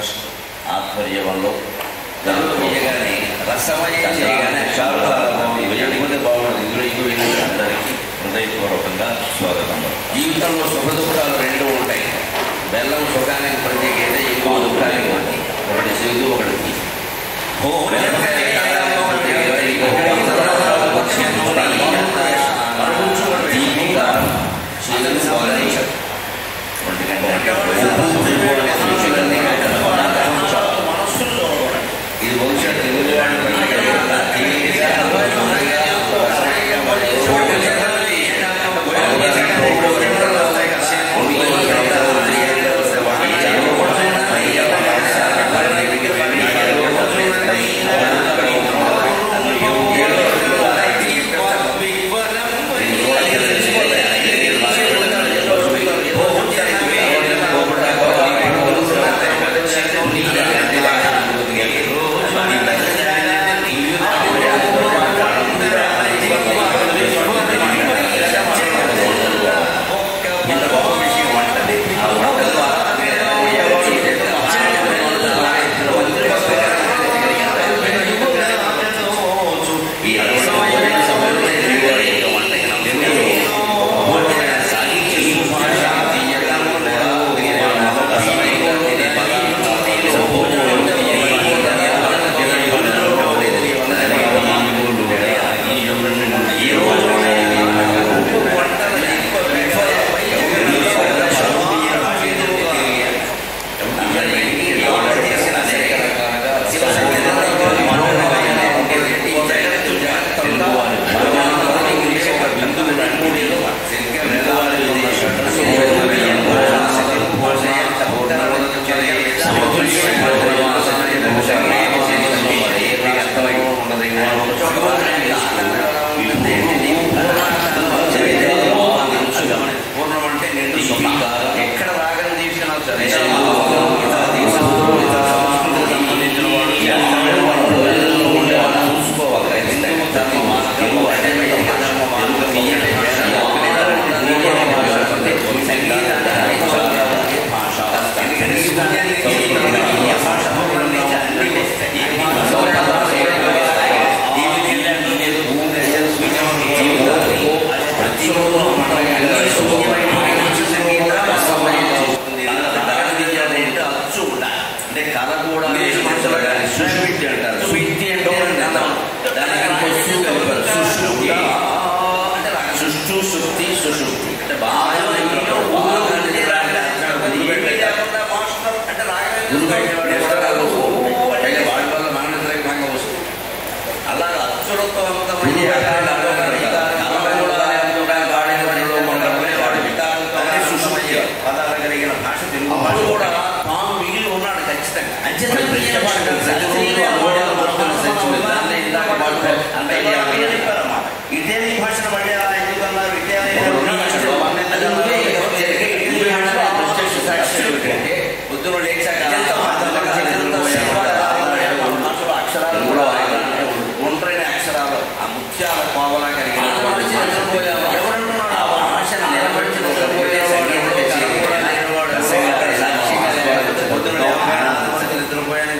Trust ఆధ్వర్యంలో జరుగుతుండగానే రసమయం చేయగానే వేయకపోతే బాగుంటుంది. అందరికీ హృదయపూర్వకంగా స్వాగతం. జీవితంలో సుఖ దుఃఖాలు రెండు ఉంటాయి. బెల్లం సుఖానికి ప్రత్యేకత, ఎక్కువ దుఃఖానికి ఒకటి చేదు ఒకటి ఇది బహుశా తెలుగు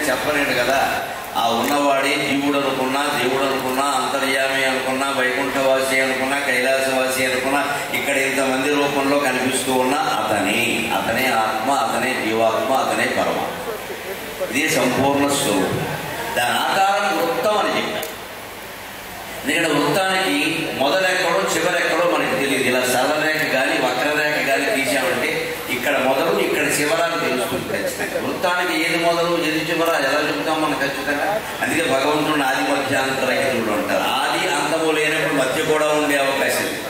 చెప్పలేడు కదా. ఆ ఉన్నవాడే జీవుడు అనుకున్నా, దేవుడు అనుకున్నా, అంతర్యామి అనుకున్నా, వైకుంఠవాసి అనుకున్నా, కైలాసవాసి అనుకున్నా, ఇక్కడ ఇంతమంది రూపంలో కనిపిస్తూ ఉన్న అతనే ఆత్మ, అతనే జీవాత్మ, అతనే పరమాత్మ. ఇది సంపూర్ణ స్వరూపం. దాని ఆకారం వృత్తం అని చెప్పారు. ఎందుకంటే వృత్తానికి మొదలెక్కడో చివరెక్కడో మనకి తెలియదు. ఇలా సరళరేఖ కానీ వక్రరేఖ కానీ తీసామంటే ఇక్కడ మొదలు ఇక్కడ చివరాన్ని తెలుస్తుంది ఖచ్చితంగా. వృత్తానికి ఏది మొదలు ఏది చివర ఎలా చెప్తాం మనం ఖచ్చితంగా. అందుకే భగవంతుడు ఆది మధ్యాంతరహితుడు అంటారు. ఆది అంతము లేనప్పుడు మధ్య కూడా ఉండే అవకాశం లేదు.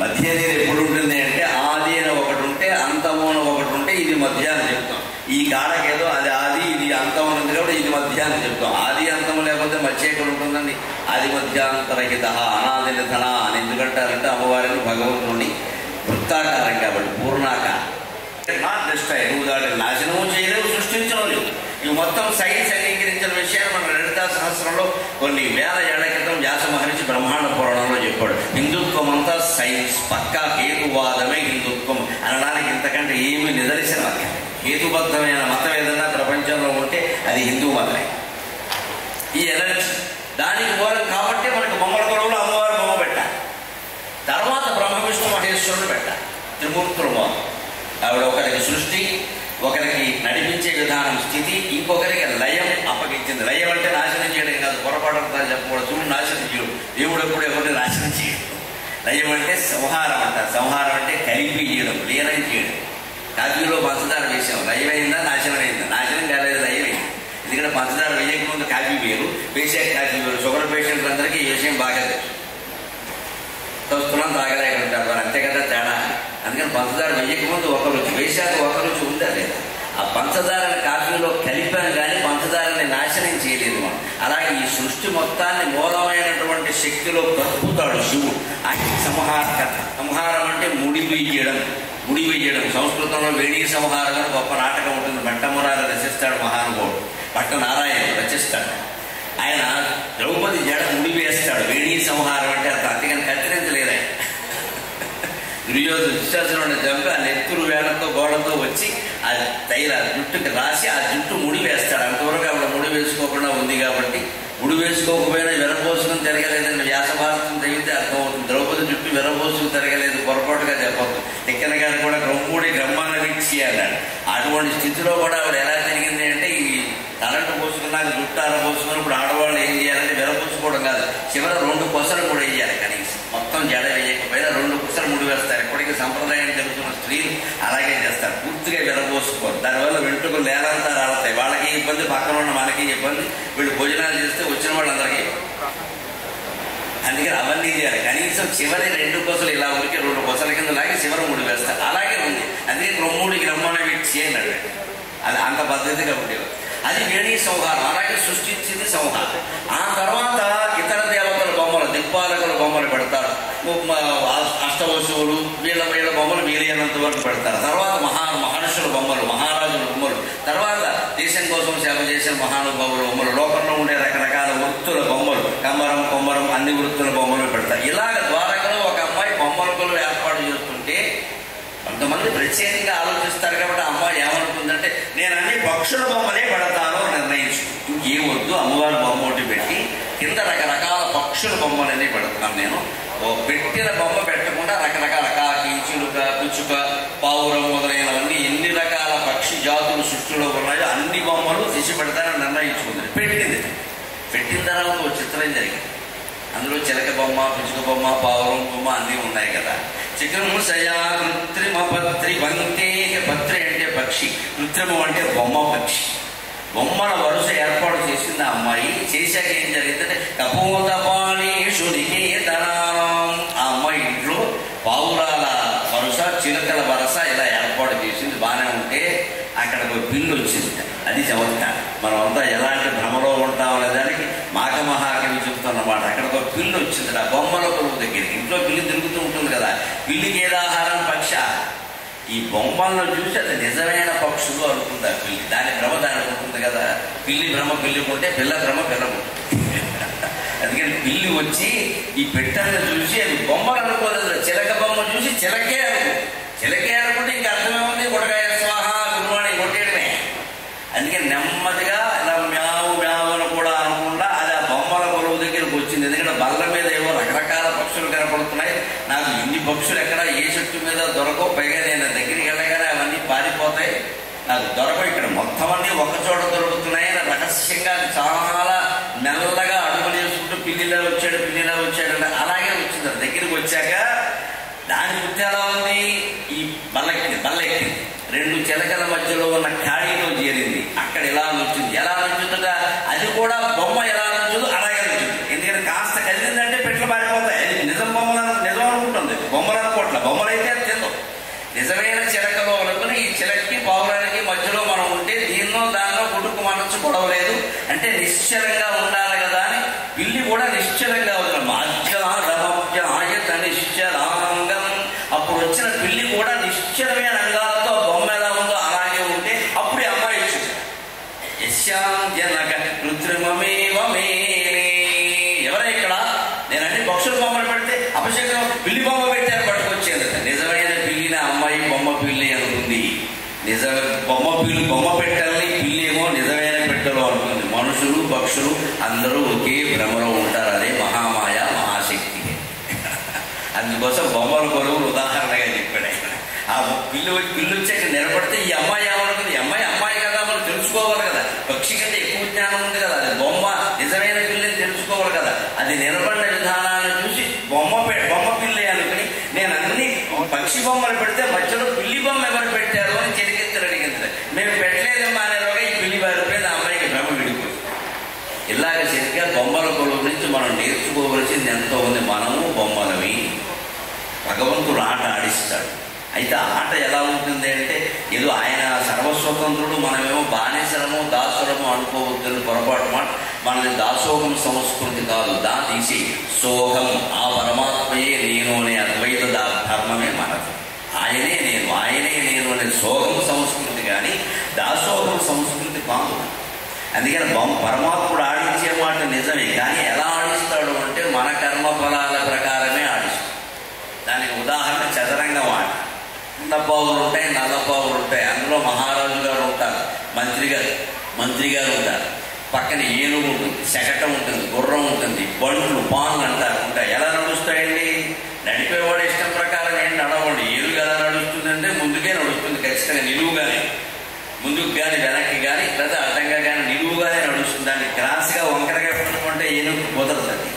మధ్య అనేది ఎప్పుడు ఉంటుంది అంటే ఆది అని ఒకటి ఉంటే అంతము అని ఒకటి ఉంటే ఇది మధ్య అని చెప్తాం. ఈ కాడకేదో అది ఆది ఇది అంతం ఉన్నది కూడా ఇది మధ్య అని చెప్తాం. ఆది అంతము లేకపోతే మధ్య ఎక్కడ ఉంటుందండి? ఆది మధ్యాంతరహిత అనాది నిధన అని ఎందుకంటారంటే అమ్మవారిని భగవంతుడిని వృత్తాకారం కాబట్టి పూర్ణాకారం. నువ్వు దాన్ని నాశనము చేయలేవు, సృష్టించడం లేదు. ఇవి మొత్తం సైన్స్ అంగీకరించిన విషయాలు మన లలితా సహస్రంలో కొన్ని వేల ఏళ్ల క్రితం వ్యాస మహర్షి బ్రహ్మాండ పురాణంలో చెప్పాడు. హిందుత్వం అంతా సైన్స్, పక్కా హేతువాదమే హిందుత్వం అనడానికి ఇంతకంటే ఏమి నిదర్శనం. హేతుబద్ధమైన మతం ఏదన్నా ప్రపంచం అది హిందూ మతమే. ఈ ఎనర్జీ దానికి మూలం కాబట్టి మనకు బొమ్మల కొలువులో అమ్మవారు బొమ్మ పెట్టాలి. తర్వాత బ్రహ్మ విష్ణు మహేశ్వరుడు పెట్టాలి. త్రిమూర్తులు మూలం. ఆవిడ ఒకరికి సృష్టి, ఒకరికి నడిపించే విధానం స్థితి, ఇంకొకరికి లయం అప్పగించింది. లయం అంటే నాశనం చేయడం కాదు, పొరపాటు చెప్పకూడదు. చూడు నాశనం చేయడు దేవుడు, ఎప్పుడు ఎవరిని నాశనం చేయడు. లయం అంటే సంహారం అంటారు. సంహారం అంటే కలిపి చేయడం, లీనం చేయడం. కాఫీలో పంచదార వేసాం, లయం అయిందా నాశనం అయిందా? నాశనం కాలేదు, లయం అయింది. ఎందుకంటే పంచదార వేయకముందు కాఫీ వేరు, వేసాక కాఫీ వేరు. షుగర్ పేషెంట్లందరికీ ఈ విషయం బాగా తెలుసు. తోస్తున్నాం తాగలేకుంటారు, అంతే కదా తేడా. అందుకని పంచదార వేయకముందు ఒక రుచి, వేసాక ఒక రుచి ఉందా లేదా? ఆ పంచదారని కాఫీలో కలిపాం కానీ పంచదారని నాశనం చేయలేదు మనం. అలాగే ఈ సృష్టి మొత్తాన్ని మూలమైనటువంటి శక్తిలో కలుపుతాడు శివుడు. ఆయన సంహారం అంటే ముడివేయడం. ముడివేయడం సంస్కృతంలో వేణీ సంహారం అని గొప్ప నాటకం ఉంటుంది. భట్టమురాలు రచిస్తాడు మహానుభావుడు, భట్ట నారాయణ రచిస్తాడు. ఆయన ద్రౌపది జడ ముడివేస్తాడు. వేణీ సంహారం అంటే అర్థం. అందుకని కత్తిరించలేదు ఆయన. దుర్యోధన జంపి ఆ నెత్తురు వేళ్లతో గోడతో వచ్చి ఆ తైల జుట్టుకి రాసి ఆ జుట్టు ముడి వేస్తాడు. అంతవరకు ఆవిడ ముడి వేసుకోకుండా ఉంది కాబట్టి, ముడి వేసుకోకపోయినా విరబోసుకుని తిరగలేదని వ్యాసభారతం చదివితే అర్థమవుతుంది. ద్రౌపది జుట్టు విరబోసుకుని తిరగలేదు, పొరపాటుగా చెప్పొద్దు. తిక్కన గారు కూడా గ్రహ్ముడి గ్రహ్మాన వీక్షి అన్నాడు. అటువంటి స్థితిలో కూడా ఆవిడ ఎలా తిరిగింది అంటే, ఈ తలంటు పోసుకున్నాక జుట్టు ఆరబోసుకుని ఇప్పుడు ఆడవాళ్ళు ఏం చేయాలంటే విరబోసుకోవడం కాదు, చివర 2 కొసలు కూడా వేయాలి. కనీసం మొత్తం జడ వేయకపోయినా 2 కొసలు ముడి వేస్తారు. ఎప్పటికీ సంప్రదాయం తెలుసుకున్న స్త్రీలు అలాగే చేస్తారు. పూర్తిగా విరబోసుకోరు. దానివల్ల వెంట్రుకలు లేలంతా రాలుతాయి. వాళ్ళకి ఇబ్బంది, పక్కన ఉన్న మనకి ఇబ్బంది. వీళ్ళు భోజనాలు చేస్తే వచ్చిన వాళ్ళందరికీ. అందుకని అవన్నీ చేయాలి. కనీసం చివరి 2 కొసలు ఇలా ఉరికి 2 కొసల కింద లాగి చివరి ముడి వేస్తారు. అలాగే ఉంది. అందుకే బ్రహ్ముడికి బ్రహ్మణ వీక్షి అన్నాడు. అది అంత పద్ధతిగా ఉండేవారు. అది వేణీ సంహారం. అలాగే సృష్టించింది సంహారం. ఆ తర్వాత ఇతర దేవతల బొమ్మలు, దిక్పాలకుల బొమ్మలు పెడతారు. అష్టవశువులు వీళ్ళ బొమ్మలు వీలైనంత వరకు పెడతారు. తర్వాత మహర్షుల బొమ్మలు, మహారాజుల బొమ్మలు, తర్వాత దేశం కోసం సేవ చేసిన మహానుభావుల బొమ్మలు, లోకంలో ఉండే రకరకాల వృత్తుల బొమ్మలు, కమ్మరం కొమ్మరం అన్ని వృత్తుల బొమ్మలు పెడతారు. ఇలాగ ద్వారకలో ఒక అమ్మాయి బొమ్మల కొలువు ఏర్పాటు చేస్తుంటే కొంతమంది ప్రత్యేకంగా ఆలోచిస్తారు. కాబట్టి ఆ అమ్మాయి ఏమనుకుందంటే, నేను అన్ని పక్షుల బొమ్మలే పెడతాను నిర్ణయించు, ఇంకేం వద్దు, అమ్మవారి బొమ్మ ఒకటి పెట్టి కింద రకరకాల పక్షుల బొమ్మలన్నీ పెడతాను. నేను పెట్టిన బొమ్మ పెట్టకుండా రకరకాల కాకి, చిలుక, పిచ్చుక, పావురం మొదలైనవన్నీ ఎన్ని రకాల పక్షి జాతులు సృష్టిలో ఉన్నాయో అన్ని బొమ్మలు తీసి పెడతానని నిర్ణయించుకుంది. పెట్టిన తర్వాత ఒక చిత్రం జరిగింది. అందులో చిలక బొమ్మ, పిచ్చుక బొమ్మ, పావురం బొమ్మ అన్నీ ఉన్నాయి కదా. చికృంసయా కృత్రిమ పత్రి వంకే. పత్రి అంటే పక్షి, కృత్రిమం అంటే బొమ్మ పక్షి. బొమ్మల వరుస ఏర్పాటు చేసింది ఆ అమ్మాయి. చేశాక ఏం జరిగిందంటే, కపోతపాణీషుడికి తనానం. ఆ అమ్మాయి ఇంట్లో పావురాల వరుస, చిలకల వరుస ఇలా ఏర్పాటు చేసింది. బాగానే ఉంటే అక్కడ ఒక పిల్లి వచ్చింది. అది చమత్కారం. మనం అంతా ఎలాంటి భ్రమలో ఉంటామనే దానికి మాఘ మహాకవి చెబుతున్నమాట. అక్కడ ఒక పిల్లి వచ్చింది ఆ బొమ్మల కొలువు దగ్గరికి. ఇంట్లో పిల్లి తిరుగుతూ ఉంటుంది కదా. పిల్లికి ఏదాహారం? పక్ష. ఈ బొమ్మలను చూసి అది నిజమైన పక్షులు అనుకుంది ఆ పిల్లి. దాని భ్రమ దానికి ఉంటుంది కదా. పిల్లి భ్రమ పిల్లికుంటే పిల్ల భ్రమ పిల్లకుంటుంది. అందుకని పిల్లి వచ్చి ఈ పెట్టను చూసి అది బొమ్మలు అనుకోలేదు. చిలక బొమ్మ చూసి చిలకే అనుకుంటే ఇంకా అర్థమేముంది, కొడగాయ స్వాహ గురువాణి కొట్టేయడమే. అందుకని నెమ్మదిగా ఇలా మ్యావు మ్యావు అని కూడా అనుకుండా అది ఆ బొమ్మల కొలువు దగ్గరికి వచ్చింది. ఎందుకంటే బల్ల మీద ఏవో రకరకాల పక్షులు కనపడుతున్నాయి. నాకు ఇన్ని పక్షులు ఎక్కడ ఏ చెట్టు మీద దొరకవు. పైగా నేను దగ్గరికి వెళ్ళగానే అవన్నీ పారిపోతాయి, నాకు దొరకవు. ఇక్కడ మొత్తం అన్నీ ఒకచోట దొరుకుతున్నాయి. రహస్యంగా చాలా మెల్లగా అడుగులు వేసుకుంటూ పిల్లిలా వచ్చాడు అలాగే వచ్చింది. దగ్గరికి వచ్చాక దాని బుద్ధి ఎలా ఉంది, ఈ బల్లెక్కింది 2 చిలకల మధ్యలో ఉన్న ఖాళీలో చేరింది. అక్కడ ఎలా నుంచింది, ఎలా నుంచుతుందా అది కూడా బొమ్మ ఎలా నుంచుందో అలాగే నుంచింది. ఎందుకంటే కాస్త కదిలిందంటే పెట్లు పారిపోతాయి. అది నిజం అనుకుంటుంది, బొమ్మలు అనుకోవట్లే. బొమ్మలైతే అది తిందు. నిజమైన చిలకలో అనుకుని ఈ చిలక్కి పావురానికి మధ్యలో మనం ఉంటే దానిలో గుడుకు మనసు గొడవలేదు అంటే నిశ్చలంగా ఉండాలి కదా అని పిల్లి కూడా నిశ్చలంగా ఉంది. మాధ్యత నిశ్చలాంగం. అప్పుడు వచ్చిన పిల్లి కూడా నిశ్చలమైన రంగాలతో బొమ్మ ఎలా ఉందో అలాగే ఉంటే అప్పుడే అమ్మాయి వచ్చింది. యశాంత్యనక కృత్రిమమేవమే. ఎవరై ఇక్కడ? నేను అన్ని పక్షుల బొమ్మలు పెడితే అపశకరం పిల్లి బొమ్మ పెట్టారు పట్టుకొచ్చేది. నిజమైన పిల్లిని అమ్మాయి బొమ్మ పిల్లి అనుకుంది. బొమ్మ పెట్టాలని పిల్లి ఏమో నిజమైన పెట్టెలో మనుషులు పక్షులు అందరూ ఒకే భ్రమలో ఉంటారు. అదే మహామాయ మహాశక్తి. అందుకోసం బొమ్మల కొలువులు ఉదాహరణగా చెప్పాడు ఆయన. ఆ పిల్లు వచ్చాక నిలబడితే ఈ అమ్మాయి ఏమనుకుంది, ఈ అమ్మాయి అమ్మాయి కదా మనం తెలుసుకోవాలి కదా, పక్షి కంటే ఎక్కువ జ్ఞానం ఉంది కదా, అది బొమ్మ నిజమైన పిల్లని తెలుసుకోవాలి కదా. అది నిలబడిన విధానాన్ని చూసి బొమ్మ పిల్లి అనుకుని నేను అన్ని పక్షి బొమ్మలు పెడితే మధ్యలో పిల్లి బొమ్మ ఎవరు పెట్టారు అని అడిగింది. మేము పెట్టలేదమ్మా అనేలోగా ఈ పిల్లి వారిపోయింది, ఆ అమ్మాయికి భ్రమ విడిపోయింది. ఇలాగ సరిగ్గా బొమ్మల కొలువు నుంచి మనం నేర్చుకోవలసింది ఎంతో ఉంది. మనము బొమ్మలవి. భగవంతుడు ఆట ఆడిస్తాడు. అయితే ఆట ఎలా ఉంటుంది అంటే ఏదో ఆయన సర్వస్వతంత్రుడు, మనమేమో బానిసలము దాసులము అనుకోవద్దని పొరపాటు మాట. మనది దాసోహం సంస్కృతి కాదు. తీసి సోహం, ఆ పరమాత్మయే నేను అనే అద్వైత ధర్మమే మనది. ఆయనే నేను అనే సోహం సంస్కృతి కానీ దాసోహం సంస్కృతి కాదు. అందుకని పరమాత్ముడు ఆడించే మాట నిజమే, కానీ ఎలా ఆడిస్తాడు అంటే మన కర్మ ఫలాల ప్రకారమే ఆడిస్తాడు. దానికి ఉదాహరణ చదరంగం ఆట. నల్లపావులు ఉంటాయి, నల్లపావులు ఉంటాయి. అందులో మహారాజు గారు ఉంటారు, మంత్రి గారు ఉంటారు, పక్కన ఏనుగు ఉంటుంది, శకటం ఉంటుంది, గుర్రం ఉంటుంది, బండ్లు పాన్లు అంటారు ఉంటాయి. ఎలా నడుస్తాయండి? నడిపేవాడు ఇష్టం ప్రకారం ఏంటి నడవండి. ఏనుగు ఎలా నడుస్తుందంటే ముందుకే నడుస్తుంది, ఖచ్చితంగా నిలువుగానే, ముందుకు కానీ వెనక్కి కానీ లేదా అడ్డంగా కానీ నిలువుగానే నడుస్తుంది. దాన్ని క్రాస్గా వంకరగా పెట్టుకుంటే ఏనుగు కుదరదండి.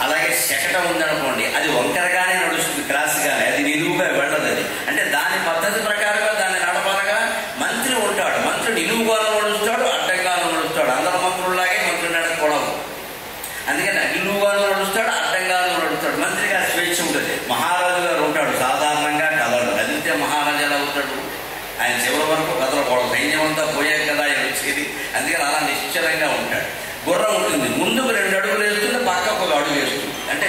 అలాగే శకటం ఉందనుకోండి, అది వంకరగానే నడుస్తుంది, క్రాస్గానే, అది నిలువుగా వెళ్ళదు. అది అంటే దాని పద్ధతి ప్రకారంగా దాన్ని నడపాలగా మంత్రి ఉంటాడు. మంత్రి నిలువుగాను నడుస్తాడు, అడ్డంగాను నడుస్తాడు. అందరు మంత్రుల్లాగే మంత్రి నడకూడదు. అందుకని నిలువుగాను నడుస్తాడు, అడ్డంగాను నడుస్తాడు. మంత్రిగా స్వేచ్ఛ ఉంటుంది. మహారాజు గారు ఉంటాడు, సాధారణంగా కదలడు. అదితే మహారాజు ఎలా అవుతాడు? ఆయన చివరి వరకు కదలకూడదు. సైన్యం అంతా పోయాక కదా ఆయన వచ్చేది. అందుకని అలా నిశ్చలంగా ఉంటాడు. గుర్రం ఉంటుంది, ముందుకు 2 అడుగులు వేస్తుంది, పక్కకు 1 అడుగు వేస్తుంది. అంటే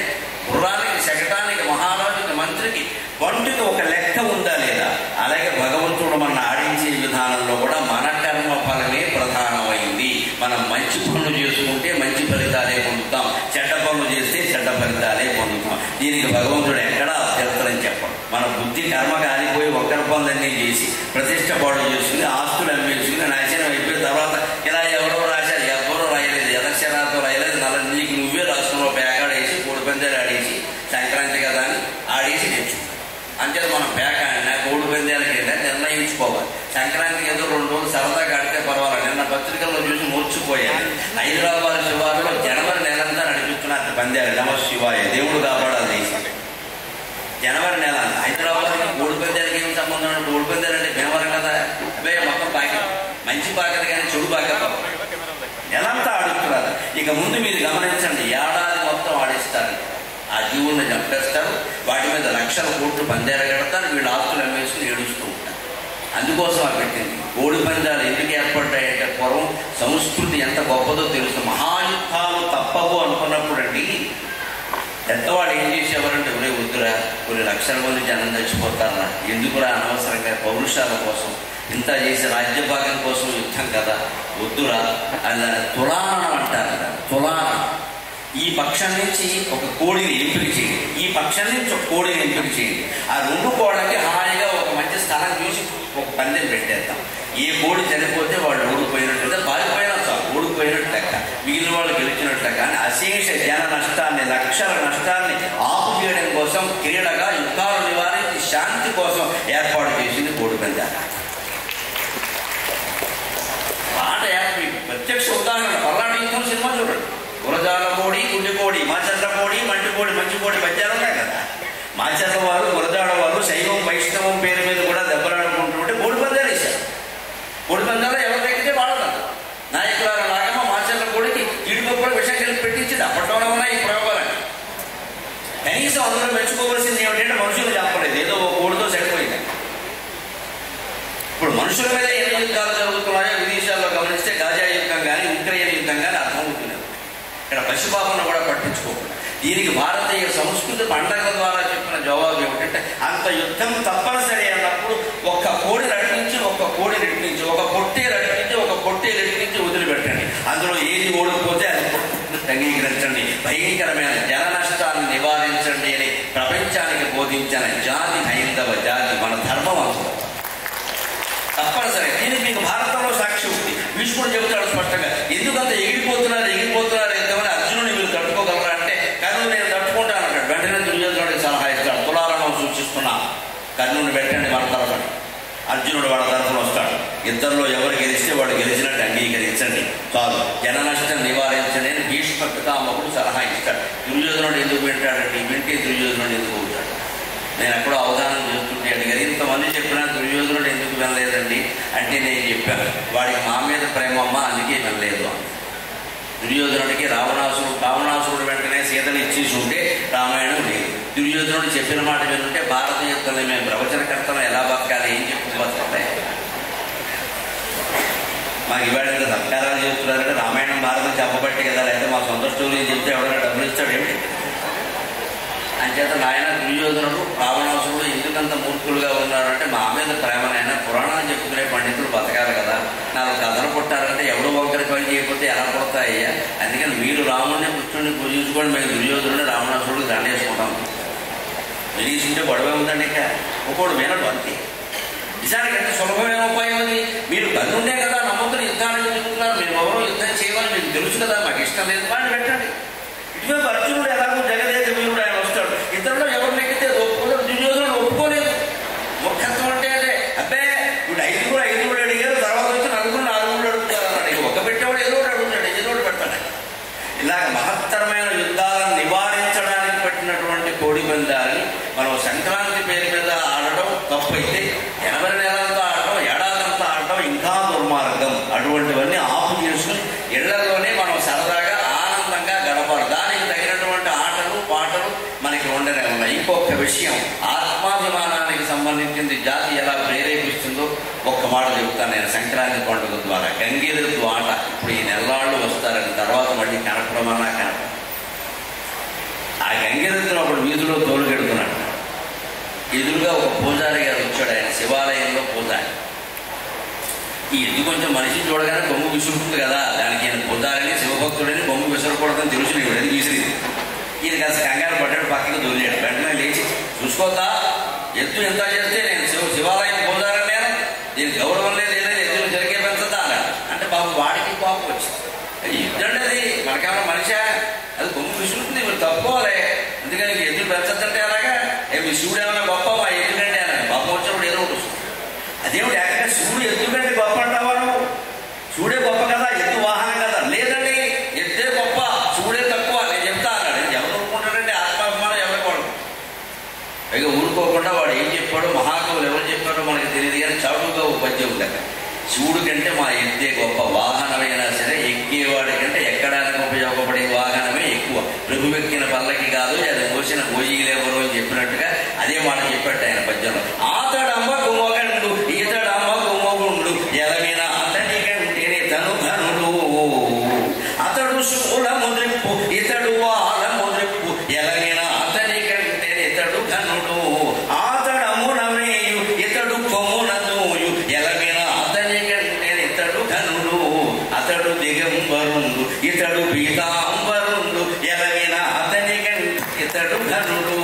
గుర్రానికి, శకటానికి, మహారాజుకి, మంత్రికి, బండికి ఒక లెక్క ఉందా లేదా? అలాగే భగవంతుడు మన ఆడించే విధానంలో కూడా మన కర్మ ఫలమే ప్రధానమైంది. మనం మంచి పనులు చేసుకుంటే మంచి ఫలితాలే పొందుతాం, చెడ్డ పనులు చేస్తే చెడ్డ ఫలితాలే పొందుతాం. దీనికి భగవంతుడు ఎక్కడా అభ్యంతరం చెప్పడు. మన బుద్ధి కర్మ కాలిపోయి ఒక్కరి పనులన్నీ చేసి ప్రతిష్ట పాడు చేసుకుని ఆస్తులు అమ్మేసుకుని నాశనం అయిపోయిన తర్వాత ఇలా ఎవరో రాశారు, ఎవరో రాయలేదు, ఎలక్షనాలతో రాయలేదు, నీకు నువ్వే రాష్ట్రంలో పేకాడేసి కోడిపందాలు ఆడేసి సంక్రాంతి కదా అని ఆడేసి తెచ్చుకుంటాం. అంటే మనం పేక కోడి పందాలకి నిర్ణయించుకోవాలి. సంక్రాంతికి ఏదో 2 రోజులు సరదాగా ఆడితే పర్వాలేదు. నిన్న పత్రికల్లో చూసి మూర్చిపోయాను. హైదరాబాద్ శివారులో జనవరి నెలంతా నడిపిస్తున్నారు పందాలు. నమ శివాయ, దేవుడు కాపాడాలి దేశం. జనవరి నెల హైదరాబాద్ కోడి పందాలకి ఏం సంబంధం? కోడి పందాలు అంటే జనవరి కదా, అవే మొత్తం పాకెట్, మంచి పాకెట్ కానీ చెడు పాకెట్ నెలంతా ఆడుతున్నారు. ఇక ముందు మీరు గమనించండి, ఏడాది మొత్తం ఆడిస్తారు. ఆ జీవుల్ని చంపేస్తారు, వాటి మీద లక్షల కోట్లు పందాలు కడతారు, వీళ్ళు ఆస్తులు అమ్మేసుకుని ఏడుస్తూ ఉంటారు. అందుకోసం ఆ పెట్టింది. కోడి పందాలు ఎందుకు ఏర్పడ్డాయంటే పూర్వం సంస్కృతి ఎంత గొప్పదో తెలుసు. మహాయుద్ధాలు తప్పవు అనుకున్నప్పుడు అండి పెద్దవాడు ఏం చేసేవారంటే ఒరే వద్దురా, కొన్ని లక్షల మంది జనం చచ్చిపోతారా, ఎందుకురా అనవసరంగా పౌరుషాల కోసం ఇంత చేసి రాజ్యభాగం కోసం యుద్ధం కదా, వద్దురా అని తులానం అంటారు కదా. తులానం, ఈ పక్షం నుంచి ఒక కోడిని ఎంపిక చేయండి, ఈ పక్షం నుంచి ఒక కోడిని ఎంపిక చేయండి. ఆ 2 కోళ్ళకి హాయిగా ఒక మంచి స్థలం చూసి ఒక పందెం పెట్టేద్దాం. ఏ కోడి చనిపోతే వాళ్ళు ఓడిపోయినట్టు, పారిపోయినా చాలు ఓడిపోయినట్టు లెక్క, మిగిలిన వాళ్ళు గెలిచినట్టు. కానీ అశేష జన నష్టాన్ని, లక్షల నష్టాన్ని ఆపు చేయడం కోసం, క్రీడగా యుద్ధాలు నివారించి శాంతి కోసం ఏర్పాటు చేసింది కోడి పందాలు. ఆట ప్రత్యక్ష ఉదాహరణ పల్నాడు యుద్ధం సినిమా చూడండి. గురజాల కోడి, గుండె కోడి, మాచర్ల కోడి, మంటి కోడి, మంచి కోడి పద్యాలు ఉన్నాయి కదా. మాచర్ల వారు, గురజాడ వారు శైవం వైష్ణవం పేరు మీద కూడా దెబ్బలాడుకుంటుంటే కోడి పందాలు వేశారు. కోడి పందాలు ఎవరు తగ్గితే వాళ్ళ నాయకుల లాగమ్మ మాచర్ల కోడికి ఈడుకొప్పుడు విషయం కలిపి పెట్టించింది. అప్పట్లోనే ఉన్నాయి ఈ ప్రయోగాలని. కనీసం అందులో మెచ్చుకోవాల్సింది ఏమిటంటే మనుషులు చెప్పలేదు, ఏదో ఓ కోడితో సరిపోయింది. ఇప్పుడు మనుషుల మీద ఎన్ని యుద్ధాలు జరుగుతున్నాయో విదేశాల్లో గమనిస్తే గాజా యుద్ధం కానీ, ఉక్రెయిన్ యుద్ధం కానీ అర్థమవుతున్నది. ఇక్కడ పశుపాపను కూడా పట్టించుకోకుండా దీనికి భారతీయ సంస్కృతి పండగల ద్వారా చెప్పిన జవాబు ఏమిటంటే, అంత యుద్ధం తప్పనిసరి అన్నప్పుడు ఒక్క కోడి నడిపించి, ఒక్క కోడి నడిపించి, ఒక పొట్టే నడిపించి, ఒక పొట్టే నడిపించి వదిలిపెట్టండి. అందులో ఏది ఓడిపోతే అది అంగీకరించండి. భయంకరమైన జన నష్టాన్ని నివారించండి అని ప్రపంచానికి బోధించిన జాతి హైందవ జాతి. మన ధర్మం అందులో తప్పనిసరి. దీనికి మీకు భారతంలో సాక్షి ఉంది. భీష్ముడు చెబుతాడు స్పష్టంగా, ఎందుకంత ఎగిరి దుర్యోధనుడు వాళ్ళ తరఫున వస్తాడు. ఇద్దరిలో ఎవరు గెలిస్తే వాడు గెలిచినట్టు అంగీకరించండి చాలు, జన నష్టం నివారించండి అని భీష్మ పితామహుడు సలహా ఇస్తాడు. దుర్యోధనుడు ఎందుకు వింటాడండి? వింటే దుర్యోధనుడు ఎందుకు అవుతాడు? నేను ఎక్కడో అవధానం చేస్తుంటే అడిగారు, ఇంతమంది చెప్పినా దుర్యోధనుడు ఎందుకు వినలేదండి అంటే నేను చెప్పాను, వాడికి మా మీద ప్రేమమ్మ అందుకే వినలేదు అని. దుర్యోధనుడికి రావణాసురుడు వెంటనే సీతను ఇచ్చేసి ఉంటే రామాయణం లేదు. దుర్యోధనుడు చెప్పిన మాట వినుంటే భారతీయులు మేము ప్రవచనకర్తలు ఎలా బతకాలి, ఏం చెప్పి బతకాలి? మాకు ఇవాళ ఇంత సత్కారాలు చేస్తున్నారంటే రామాయణం భారతం చెప్పబట్టి కదా, లేకపోతే మా సొంత స్టోరీలు చెప్తే ఎవరైనా డబ్బులు ఇస్తాడు ఏమిటి? అంచేత నాయన దుర్యోధనుడు రావణాసురుడు ఎందుకంత మూర్ఖులుగా ఉన్నారంటే మా మీద ప్రేమనైనా పురాణాలు చెప్పుకునే పండితులు బతకాలి కదా, నాకు కథలు పుట్టారంటే ఎవడు ఒకరి పని చేయకపోతే ఎలా పుడతాయ్యా? అందుకని మీరు రాముడిని కృష్ణుడిని పూజించుకోండి, మేము దుర్యోధనుడిని రావణాసురుడు దండేసుకుంటాం. వినీసుంటే గొడవ ఉందండి, ఇక ఒక్కోడు వినడు అంతే. నిజానికి ఎంత సులభమైన ఉపాయం అది. మీరు కన్నుండే కదా నమ్మకులు యుద్ధానికి చెబుతున్నారు, మీరు ఎవరో యుద్ధం చేయాలని మీకు తెలుసు కదా, మాకు ఇష్టం లేదు వాడిని పెట్టండి. ఇటువైపు అర్జునుడు ఎలాగో జగదేక వీరుడు ఆయన వస్తాడు, ఇద్దరులో ఎవరు నెక్కితే ఒప్పుకోలేదు. దుర్యోధనుడు ఒప్పుకోలేదు. మూర్ఖత్వం అంటే అదే. అబ్బే ఇప్పుడు ఐదుగురు అడిగారు, తర్వాత వచ్చి నలుగురు అడుగుతారు అన్నాడు. ఒక్క పెట్టేవాడు ఏదో ఒకటి అడుగుతాడు, ఏదో ఒకటి పెడతాడు. ఇలాగ మహత్తరమైన యుద్ధాలను నివారించడానికి పెట్టినటువంటి కోడి పందాన్ని మనం సంక్రాంతి పేరు మీద ఆడటం తప్పైతే 80 నెలలతో ఆడటం, ఏడాదంతా ఆడటం ఇంకా దుర్మార్గం. అటువంటివన్నీ ఆపు చేసుకుని ఇళ్లలోనే మనం సరదాగా ఆనందంగా గడపాలి. దానికి తగినటువంటి ఆటలు పాటలు మనకి ఉండనే ఉన్నాయి. ఇంకొక విషయం, ఆత్మాభిమానానికి సంబంధించింది జాతి ఎలా ప్రేరేపిస్తుందో ఒక్క మాట చెబుతాను నేను. సంక్రాంతి పండుగ ద్వారా గంగిరెద్దు ఆట ఇప్పుడు ఈ నెల్లాళ్ళు వస్తారని తర్వాత మళ్ళీ కనపడమన్నా కనపడ. ఆ గంగిరెద్దును ఒకడు వీధిలో తోలుకెడుతున్నాడు. ఎదురుగా ఒక పూజారి గారు వచ్చాడు, ఆయన శివాలయంలో పూజారి. ఈ ఎద్దు కొంచెం మనిషిని చూడగానే బొమ్మ విసురుతుంది కదా, దానికి ఈయన పూజారిని శివభక్తుడని బొమ్మ విసరకూడదని తెలుసు, నేను విసిరింది. ఈయన కాస్త కంగారు పడ్డాడు, పక్కకి దొరికాడు. వెంటనే లేచి చూసుకోద్దా, ఎద్దు ఎంత చేస్తే నేను శివాలయం పూజారని నేను, దీనికి గౌరవం లేదు, ఏదైనా ఎద్దులు జరిగే పెంచదా అన్నాడు. అంటే బాబు వాడికి కోపం వచ్చింది. ఎద్దు అంటే అది మనకేమన్నా మనిషా, అది బొమ్మ విసురుతుంది, మీరు తప్పుకోవాలి, అందుకని ఎద్దులు పెంచద్దంటే అలాగా మీ శివుడు ఏమైనా గొప్ప మా ఎద్దుకంటే అన్నాడు. పాపం వచ్చినప్పుడు ఏదో ఒకటి వస్తుంది. అదేమిటి ఏకంగా శివుడు ఎద్దుకంటే గొప్ప అంటావా నువ్వు? శివుడే గొప్ప కదా, ఎద్దు వాహనం కదా. లేదండి ఎద్దే గొప్ప, శివుడే తక్కువ, నేను చెప్తా అన్నాడు. ఎవరు ఊరుకుంటాడంటే ఆత్మాభిమానం ఎవరికి వాడు. పైగా ఊరుకోకుండా వాడు ఏం చెప్పాడో, మహాకవులు ఎవరు చెప్పాడో మనకి తెలియదు కానీ చాటుగా ఒక పద్యం ఉండక, శివుడు కంటే మా ఎద్దే గొప్ప, వాహనమైనా సరే ఎక్కేవాడి కంటే ఎక్కడానికి ఉపయోగపడే వాహనమే ఎక్కువ, ప్రభువెక్కిన పల్లకి కాదు, అది మోసిన భోజీలేవరు అని చెప్పినట్టుగా అదే మాట చెప్పాడు ఆయన పద్యంలో. ఆతడమ్మ కుమగండు ఈతడమ్మ కుమగుండు ఎలమిన అతని కంటేనే తను ధనుడు, అతడు శూలము ద్రిప్పు ఇతడు వాలము ద్రిప్పు ఎలమిన అతని కంటేనే ఇతడు ధనుడు, ఆతడమున వేయు ఇతడు కొమున దూయు ఎలమిన అతని కంటేనే ఇతడు ధనుడు, అతడు దిగంబరుండు ఇతడు పీతాంబరుండు ఎలమిన అతని కంటే ఇతడు ధనుడు,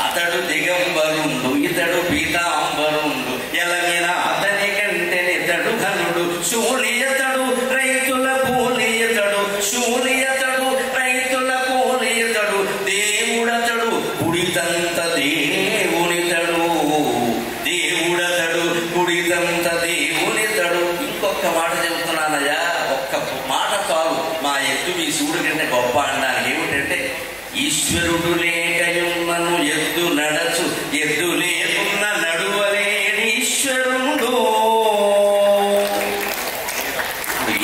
అతడు దిగంబరుండు ఇతడు పీతాంబరుండు ఎలమిన అతని కంటే ఇతడు ధనుడు, శూలియతడు రైతుల కూలియతడు, శూలియతడు రైతుల కూలియతడు, దేవుడతడు కుడితంత దేవునితడు, దేవుడతడు కుడితంత దేవునితడు. ఇంకొక మాట చెబుతున్నానయ్యా, ఒక్క మాట చాలు మా ఎద్దు మీ శివుడి కంటే గొప్ప అనడానికి. ఏమిటంటే ఈశ్వరుడు లేకయున్నను ఎద్దు నడచు, ఎద్దు లేకున్న నడువలేని ఈశ్వరుడు.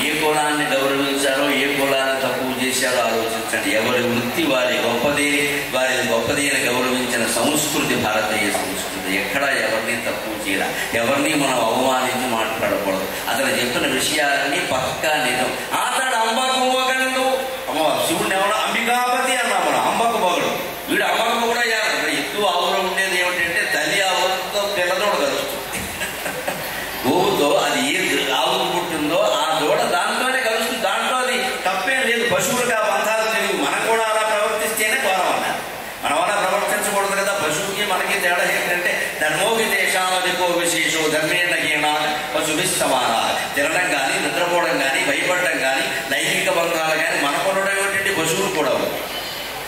ఏ కులాన్ని గౌరవించాలో ఏ కులాన్ని తక్కువ చేశారో ఆలోచించండి. ఎవరి వృత్తి వారి గొప్పది, వారిని గొప్పది అని గౌరవించిన సంస్కృతి భారతీయ సంస్కృతి. ఎక్కడా ఎవరిని తక్కువ చేయాల, ఎవరిని మనం అవమానించి మాట్లాడకూడదు. అతను చెప్పిన విషయాలన్నీ పక్కా నిజం. అతడు అంబకు మొగడు, అమ్మ శివుడిని ఎవడో అంబికాపతి అన్నా, మనం అంబకు మొగడు, వీడు అమ్మకు కూడా ఇక్కడ ఎక్కువ ఆవులో ఉండేది ఏమిటంటే తల్లి ఆవులతో పిల్లదోడు కలుస్తుంది. గోవుతో అది ఏ ఆవుకు పుట్టిందో ఆ దూడ దాంట్లోనే కలుస్తుంది. దాంట్లో అది తప్పేం లేదు, పశువులకు ఆ బంధాలు తెలియదు. మనం కూడా అలా ప్రవర్తిస్తేనే ఘోరం అన్నారు. మనం అలా ప్రవర్తించకూడదు కదా. పశువుకి మనకి తేడా ఏంటంటే ధర్మోగి దేశామదికో విశేషో ధర్మేణ హీనా పశుభి సమాన. తినడం కానీ, నిద్రపోవడం కానీ, భయపడడం కానీ, లైంగిక బంధాలు కానీ మన కొనడం ఏమిటంటే పశువులు కూడా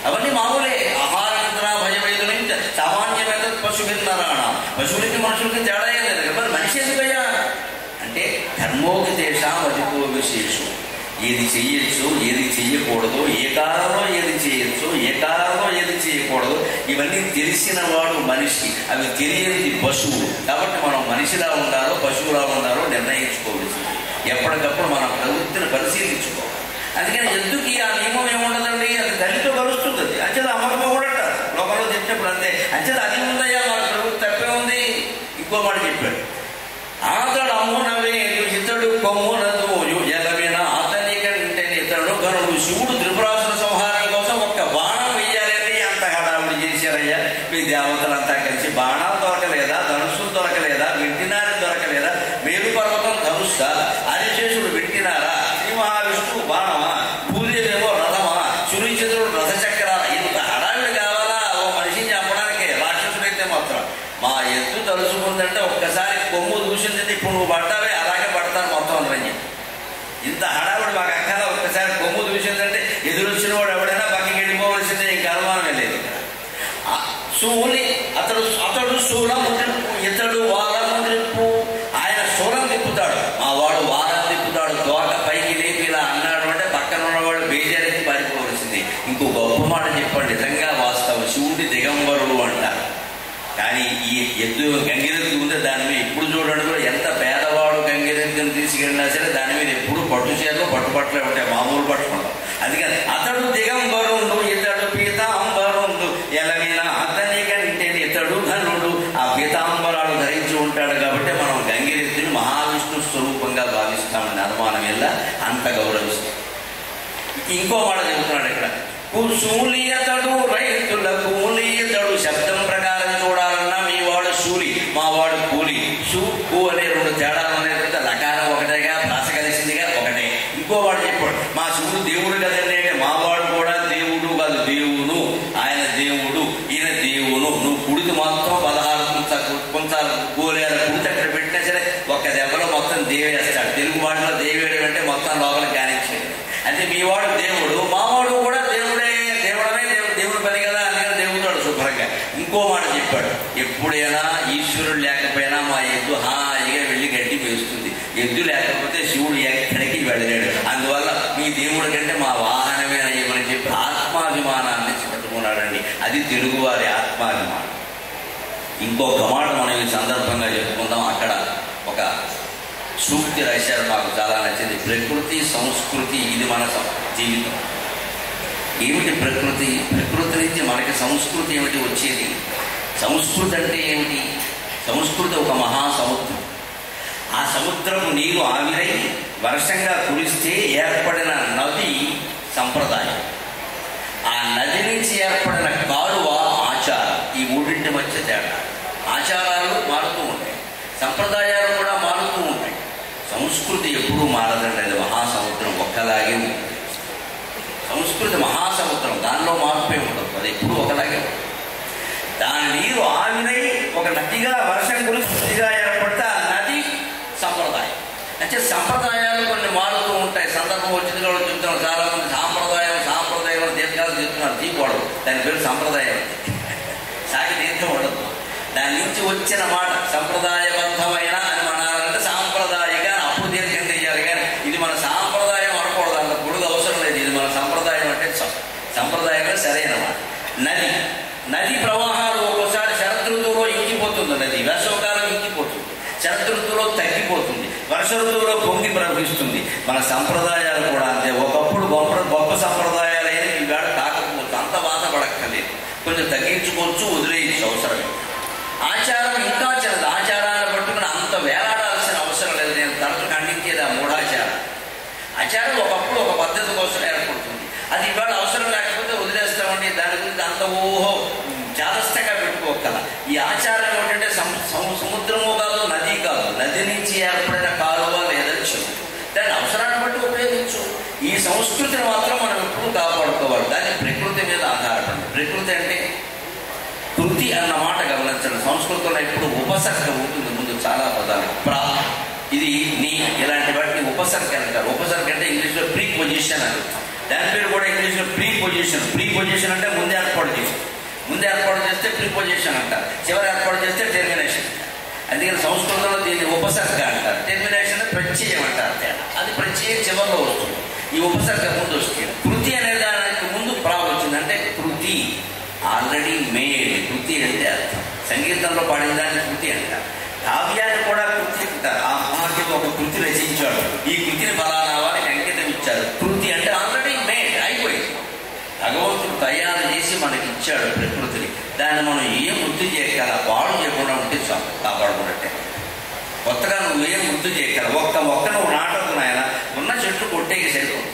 అవన్నీ మామూలే. ఆహార నిద్ర భయవేదు నుంచి సామాన్యమైన పశుభిన్నరాణం. పశువులకి మనుషులకి తేడా ఏం లేదు. మరి మనిషి ఎందుకయ్యా అంటే ధర్మోకి దేశం అధికో విశేషం. ఏది చెయ్యొచ్చు, ఏది చెయ్యకూడదు, ఏ కాలంలో ఏది చేయొచ్చు, ఏ కాలంలో ఏది చేయకూడదు, ఇవన్నీ తెలిసిన వాడు మనిషి. అవి తెలియనిది పశువు. కాబట్టి మనం మనిషిలా ఉండాలో పశువులా ఉండాలో నిర్ణయించుకోవలసింది. ఎప్పటికప్పుడు మన ప్రవృత్తిని పరిశీలించుకోవాలి. అందుకని ఎందుకు ఆ నియమం ఏముండదండి, అది తల్లితో కలుస్తుంది. అంచేది అమ్మకమ్మ కూడా అంటారు లోకంలో చెప్పినప్పుడు అంతే. అంచేది అది ఉందయ్యా మన ప్రవృత్తి తప్పే ఉంది. ఇంకో మాట చెప్పాడు, అతడు అమ్మునవేదు ఇతడు కొమ్మునదు ఎలవిన అతని కంటే ఇతడు గనుడు. శివుడు త్రిపురాసుర సంహారం కోసం ఒక్క బాణం వెయ్యాలని అంత హడావుడి చేశారయ్యా. మీ దేవతలంతా కలిసి బాణాలు దొరకలేదా, ధనుస్సులు దొరకలేదా, వెంటినారి దొరకలేదా, మేరు పర్వతం ధనుస్సా, హరిశేషుడు వెంటినారా, శ్రీ మహావిష్ణువు బాణమా, భూదేవేమో రథమా, సురీచంద్రుడు రథచక్రాల. ఇంత హడావిడి కావాలా ఓ మనిషిని చంపడానికి? రాక్షసుడైతే మాత్రం మా ఎద్దు తలుసుకుందంటే ఒక్కసారి కొమ్ము దూసిందంటే ఇప్పుడు నువ్వు పడ్డావే అలాగే పడతాను మొత్తం అందరని చెప్పి. ఇంత హడావుడు మాకు అక్కల ఒక్కసారి కొమ్ము దూసిందంటే ఎదురొచ్చిన వాడు ఎవడైనా పక్కకి వెళ్ళిపోవలసిందే, ఇంకా అనుమానమే లేదు. శూలి అతడు శూలం తిప్పు, ఇతడు వారం తిప్పు. ఆయన శూలం తిప్పుతాడు, మా వాడు వారం తిప్పుతాడు. తోక పైకి లేపి ఇలా అన్నాడు అంటే పక్కన ఉన్నవాడు బేజారికి పారిపోవలసింది. ఇంకో గొప్ప మాట చెప్పండి, నిజంగా వాస్తవం. శివుడి దిగంబరుడు అంటారు. కానీ ఈ ఎద్దు గంగిరెద్దు ఉంటే దాని మీద ఇప్పుడు చూడండి కూడా ఎంత పేదవాడు గంగిరెద్దుని తీసుకెళ్ళినా సరే దాని మీద ఎప్పుడు పట్టు చీరలు పట్టుబట్టలే ఉంటాయి, మామూలు పట్టుకుంటాం. అందుకని అతడు దిగంబరుండు ఇతడు పీతాంబరుండు ఎలవిన అతని కంటే ఇతడు ధనుడు. ఆ పీతాంబరాలు ధరించి ఉంటాడు కాబట్టి మనం గంగిరెద్దుని మహావిష్ణు స్వరూపంగా భావిస్తామని అనుమానం ఎలా అంత గౌరవిస్తాం. ఇంకో మాట చెబుతున్నాడు ఇక్కడ, శూలియతడు రైతుల కూలియతడు. శబ్దం ప్రకారం చూడాలన్నా మీ వాడు శూలి, మా వాడు కూలి. కు అనే రెండు తేడాలు అనేటువంటి లకారం ఒకటేగా, ప్రాస కలిసిందిగా ఒకటే. ఇంకో వాడు చెప్పాడు, మా శివుడు దేవుడు కదండి అంటే మా వాడు కూడా దేవుడు కాదు, దేవుడు. ఆయన దేవుడు, ఈయన దేవుడు. నువ్వు కుడికి మొత్తం 16 కుంచాలు గోలేరు కుడికి అక్కడ పెట్టినా సరే ఒక్క దెబ్బలో మొత్తం దేవేస్తాడు. తెలుగు వాటిలో దేవేడు అంటే మొత్తం లోపలికి కానిచ్చాడు. అంటే మీ వాడు దేవుడు, మావాడు కూడా దేవుడే. దేవుడమే దేవుడు పని కదా, అందుకని దేవుతాడు శుభ్రంగా. ఇంకో మాట చెప్పాడు, ఎప్పుడైనా ఈశ్వరుడు లేకపోయినా మా ఎద్దు హాయిగా వెళ్ళి గడ్డి వేస్తుంది. ఎద్దు లేకపోతే శివుడు ఎక్కడికి వెళ్ళలేడు. అందువల్ల మీ దేవుడి కంటే మా వాహనమే అయ్యమని చెప్పి ఆత్మాభిమానాన్ని పట్టుకున్నాడండి. అది తెలుగువారి ఆత్మాభిమానం. ఇంకొక మాట మనం ఈ సందర్భంగా చెప్పుకుందాం. అక్కడ ఒక సూక్తి రాశారు, నాకు చాలా నచ్చింది. ప్రకృతి సంస్కృతి ఇది మన జీవితం. ఏమిటి ప్రకృతి? ప్రకృతి నుంచి మనకి సంస్కృతి ఏమిటి వచ్చేది? సంస్కృతి అంటే ఏమిటి? సంస్కృతి ఒక మహాసముద్రం. ఆ సముద్రపు నీరు ఆవిరై వర్షంగా కురిస్తే ఏర్పడిన నది సంప్రదాయం. ఆ నది నుంచి ఏర్పడిన కాలువ ఆచారం. ఈ మూడింటి మధ్య తేడా. ఆచారాలు మారుతూ ఉంటాయి, సంప్రదాయాలు కూడా మారుతూ ఉంటాయి. సంస్కృతి ఎప్పుడూ మారదండి. అది మహాసముద్రం ఒక్కలాగే ఉంది. సంస్కృతి మహాసముద్రం, దానిలో మార్పే ఉండదు. అది ఎప్పుడు ఒకలాగే ఉంటుంది. దాని నీరు ఆవిరై ఒక నదిగా వర్షం గురించి నదిగా ఏర్పడితే ఆ నది సంప్రదాయం. అంటే సంప్రదాయాలు కొన్ని మారుతూ ఉంటాయి. సందర్భం వచ్చింది కూడా చెప్తున్నారు. చాలా మంది సాంప్రదాయం దీర్ఘాలు చెప్తున్నారు. తీయకూడదు, దాని పేరు సంప్రదాయం. సాగి దీర్ఘం ఉండదు. దాని నుంచి వచ్చిన మాట సంప్రదాయబద్ధమైన అని మనాలంటే సాంప్రదాయిక, అప్పుడు దీర్ఘం చెయ్యాలి. కానీ ఇది మన సాంప్రదాయం అనకూడదు, అంత పొడుగు అవసరం లేదు. ఇది మన సంప్రదాయం అంటే సంప్రదాయంగా సరైన మాట. నది ప్రవాహాలు ఒక్కోసారి శరదృతువులో ఇంకిపోతుంది. నది వేసవకాలం ఇంకిపోతుంది, శరదృతువులో తగ్గిపోతుంది, వర్ష ఋతువులో పొంగి ప్రవహిస్తుంది. మన సంప్రదాయాలు కూడా అంతే. ఒకప్పుడు గొప్ప సంప్రదాయాలైన ఈవేళ కాకపోవచ్చు, అంత బాధపడక్కర్లేదు. కొంచెం తగ్గించుకోవచ్చు, వదిలేయచ్చు అవసరమే. ఆచారం ఇంకా చిన్నది. ఆచారాన్ని పట్టుకుని అంత వేలాడాల్సిన అవసరం లేదు. నేను తరచు ఖండించేది ఆ మూఢాచారం. ఆచారం ఒకప్పుడు ఒక పద్ధతి కోసం ఏర్పడుతుంది. అది ఇవాళ అవసరం లేకపోతే వదిలేస్తామండి. దాని గురించి అంత జాగ్రత్తగా పెట్టుకోగల. ఈ ఆచారం ఏమిటంటే సముద్రము కాదు, నది కాదు, నది నుంచి ఏర్పడిన కాలువ లేదా చెరువు. దాన్ని అవసరాన్ని బట్టి ఉపయోగించు. ఈ సంస్కృతిని మాత్రం మనం ఎప్పుడు కాపాడుకోవాలి. దాన్ని ప్రకృతి మీద ఆధారపడి. ప్రకృతి అంటే కృతి అన్న మాట గమనించండి. సంస్కృతంలో ఇప్పుడు ఉపసర్గ ఉంటుంది ముందు చాలా పదాలు. ఇది నీ ఇలాంటి వాటిని ఉపసర్గ అంటారు. ఉపసర్గ అంటే ఇంగ్లీష్లో ప్రీ పొజిషన్ అని. దాని పేరు కూడా ఇంగ్లీష్లో ప్రీ పొజిషన్. ప్రీ పొజిషన్ అంటే ముందు ఏర్పాటు చేసి. ముందు ఏర్పాటు చేస్తే ప్రిపోజిషన్ అంటారు, చివరి ఏర్పాటు చేస్తే టెర్మినేషన్. అందుకని సంస్కృతంలో దీన్ని ఉపసర్గ అంటారు, టెర్మినేషన్ ప్రత్యయం అంటారు. అది ప్రత్యయం చివరిలో వస్తుంది, ఈ ఉపసర్గ ముందు వస్తుంది. కృతి అనే దానికి ముందు ప్రా వచ్చింది, అంటే కృతి ఆల్రెడీ మేడ్. కృతి అంటే అర్థం. సంగీతంలో పాడిన దాన్ని కృతి అంటారు. కావ్యాన్ని కూడా కృతి అంటారు. ఆ మహర్షి ఒక కృతి రచించాడు, ఈ కృతిని ఫలానా వారికి అంకితం ఇచ్చారు. కృతి అంటే ఆల్రెడీ మేడ్, అయిపోయింది. భగవంతుడు తయారు చేసి మనకి ఇచ్చాడు ప్రకృతిని. దాన్ని మనం ఏం వృద్ధి చేయగల, పాడు చేయకుండా ఉంటే చాలు, కాపాడుకున్నట్టే. కొత్తగా నువ్వు ఏం వృద్ధి చేయగల, ఒక్క మొక్క నువ్వు నాటకు నాయన, ఉన్న చెట్లు కొట్టేకి సరిపోతుంది.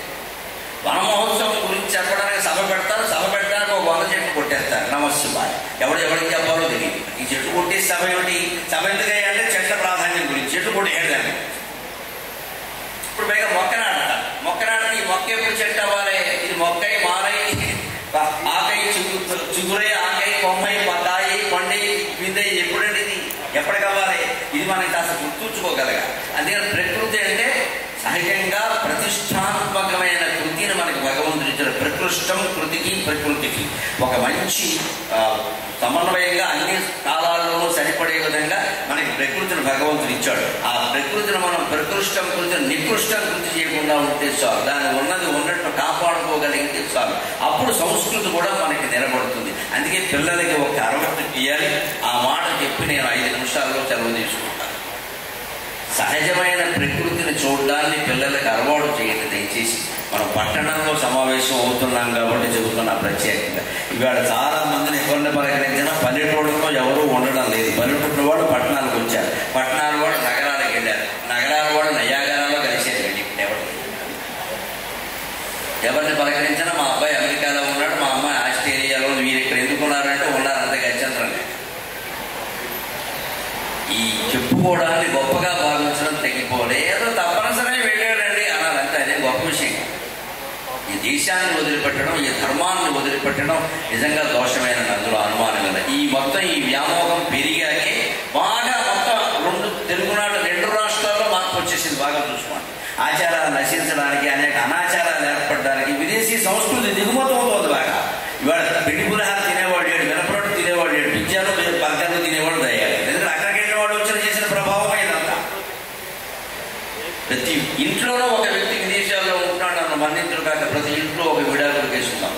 వన మహోత్సవం గురించి చెప్పడానికి సభ పెడతారు, సభ పెట్టడానికి ఒక 100 చెట్లు కొట్టేస్తారు. నమస్కారం. ఎవరికి చెప్పాలో తెలియదు. ఈ చెట్లు కొట్టేసి సభ ఏమిటి, సభ ఎందుకయ్యా అంటే చెట్ల ప్రాధాన్యం గురించి. చెట్లు కొట్టేయడానికి ఇప్పుడు పైగా మొక్క నాటతారు. మొక్క నాటిన ఈ మొక్క ఎప్పుడు చెట్టు అవ్వాలి? ఇది మొక్కై మారై ఆకై చిగురై ఆకై కొమ్మై కాయి పండై పిందై ఎప్పుడండి ఇది ఎప్పటికవ్వాలి? ఇది మనకి కాస్త గుర్తుంచుకోగలగా. అందుకని ప్రకృతి అంటే సహజంగా ప్రతిష్టాత్మకమైన కృతిని మనకి భగవంతుడు ఇచ్చారు. ప్రకృష్టం కృతికి ప్రకృతికి ఒక మంచి సమన్వయంగా అన్ని కాలాల్లోనూ సరిపడే విధంగా మనకి ప్రకృతిని భగవంతుడు ఇచ్చాడు. ఆ ప్రకృతిని మనం ప్రకృష్టం కృతిని నికృష్టం కృతి చేయకుండా ఉంటే చాలు, దాన్ని ఉన్నది ఉన్నట్టు కాపాడుకోగలిగితే చాలు. అప్పుడు సంస్కృతి కూడా మనకి నిలబడుతుంది. అందుకే పిల్లలకి ఒక అరవట్టు ఇయ్యాలి. ఆ మాట చెప్పి నేను 5 నిమిషాల్లో సెలవు తీసుకుంటాను. సహజమైన ప్రకృతిని చూడడాన్ని పిల్లలకు అలవాటు చేయండి దయచేసి. మనం పట్టణంలో సమావేశం అవుతున్నాం కాబట్టి చెబుతున్నా ప్రత్యేకంగా. ఇవాళ చాలా మందిని ఎవరిని పలకరించినా పల్లెటూళ్ళలో ఎవరూ ఉండడం లేదు. పల్లెటూళ్ళ వాడు పట్టణాలకు వచ్చారు, పట్టణాల వాడు నగరాలకు వెళ్ళారు, నగరాల వాడు నయాగరాలో కలిసేది. ఎవరిని పలకరించినా మా అబ్బాయి అమెరికాలో ఉన్నాడు, మా అమ్మాయి ఆస్ట్రేలియాలో, వీరు ఇక్కడ ఎందుకున్నారంటే ఉన్నారు, అంత గత్యంతరం లేదు. ఈ చెప్పుకోవడాన్ని గొప్పగా భావించడం తగ్గిపోలే. ఏదో తప్పనిసరిగా వెళ్ళాడండి అన్నారు, అంతే. అదే గొప్ప విషయం. ఈ దేశాన్ని వదిలిపెట్టడం, ఈ ధర్మాన్ని వదిలిపెట్టడం నిజంగా దోషమైన అందులో అనుమానం కదా. ఈ మొత్తం ఈ వ్యామోహం పెరిగాకే బాగా మొత్తం తెలుగునాడు 2 రాష్ట్రాల్లో మార్పు వచ్చేసింది. బాగా చూసుకోండి. ఆచారాలు నశించడానికి, అనేక అనాచారాలు ఏర్పడడానికి విదేశీ సంస్కృతి దిగుమతి అవుతుంది బాగా. ఇవాళ పిండి పులిహార తినేవాడు లేడు, మినపరొట్టు తినేవాడు లేడు, పిజ్జాలు బర్గర్లు తినేవాడు తయారు. ఎందుకంటే అక్కడికి వెళ్ళిన వాడు వచ్చిన చేసిన ప్రభావం ఇదంతా. ప్రతి ఇంట్లోనూ ఒక వ్యక్తి విదేశాల్లో ఉంటున్నాడు అన్న మన్నింతులు కాక ప్రతి ఇంట్లో ఒక విడాకులు కేసుకుందాం.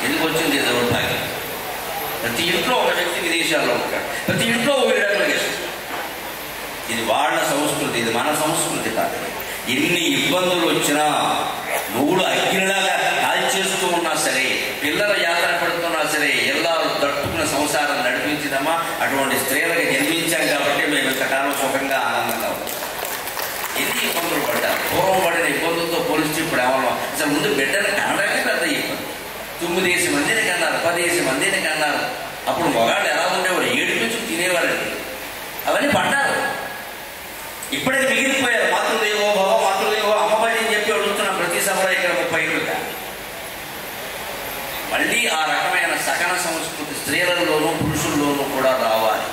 ఎందుకు వచ్చింది దౌర్భాగ్యం? ప్రతి ఇంట్లో ఒక వ్యక్తి విదేశాల్లో ఉంటాడు, ప్రతి ఇంట్లో ఒక విడాకులు కేసుకుంటాం. ఇది వాళ్ళ సంస్కృతి, ఇది మన సంస్కృతి కాదు. ఎన్ని ఇబ్బందులు వచ్చినా, నువ్వులు అగ్నిలాగా కాల్చేస్తూ ఉన్నా సరే, పిల్లల యాత్ర పడుతున్నా సరే, ఎల్లారు తట్టుకున్న సంసారం నడిపించిందమ్మా. అటువంటి స్త్రీలకు జన్మించాం కాబట్టి మేము ఇంతకాలం సుఖంగా ఆనందంగా ఉంటాం. ఎన్ని ఇబ్బందులు పడ్డారు. పూర్వం పడిన ఇబ్బందులతో పోలిస్తే ఇప్పుడు ఏమన్నా అసలు ముందు బిడ్డను కనడానికి పెద్ద ఇబ్బంది. 9 మందిని కన్నారు, 10 మందిని కన్నారు. అప్పుడు మొగాళ్ళు ఎలా ఉండేవారు? ఏడుపించు తినేవారండి. అవన్నీ పడ్డారు. ఇప్పటికి మిగిలిపోయారు. మాతృదేవో భవ, మాతృదేవో అమ్మబడి అని చెప్పి అడుగుతున్నాం ప్రతి సభలో. ఇక్కడ 30 ఏళ్ళుగా మళ్ళీ ఆ రకమైన సకల సంస్కృతి స్త్రీలలోనూ పురుషుల్లోనూ కూడా రావాలి.